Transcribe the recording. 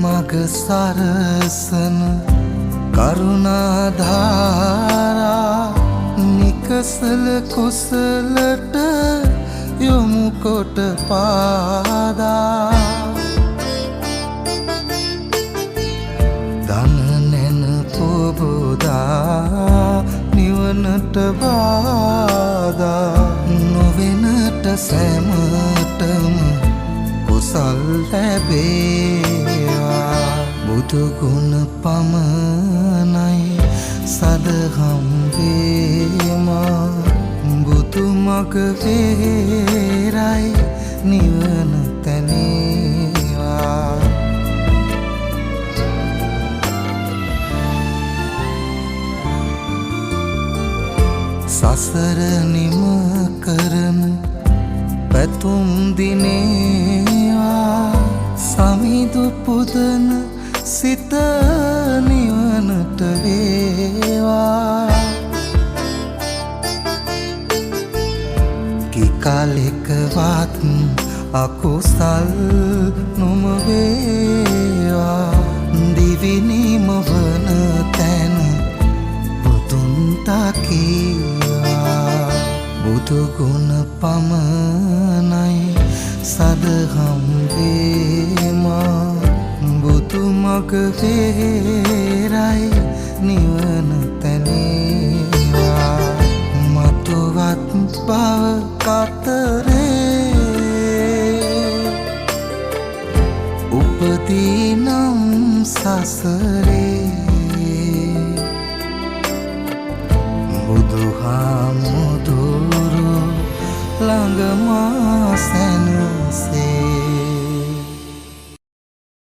මග සරසන කරුණාධාරා නිකසල කුසලට යොමු කොට පාදා දන නැන පොබෝදා නිවනට බාධා නොවෙනට සැමටම කුසල් ලැබේවා බුදුගුණ පමණයි සදහම් වේමා බුදු මග වේරයි නිවන තැනේවා සසර නිම කරන පැතුම් දිනේවා සමිදු පුදන සිත නිවනට වේවා කිකාලෙකවත් අකුසල් නොම වේවා දිවිනිම වන තැන බුදුන් තකීවා බුදුගුණ පමණයි සදහම් වේමා බුදු මග වේරයි නිවන තැනේවා මතුවත් බව කතරේ උපදීනම් සසරේ බුදුහාමුදුරු ළඟ මා සැන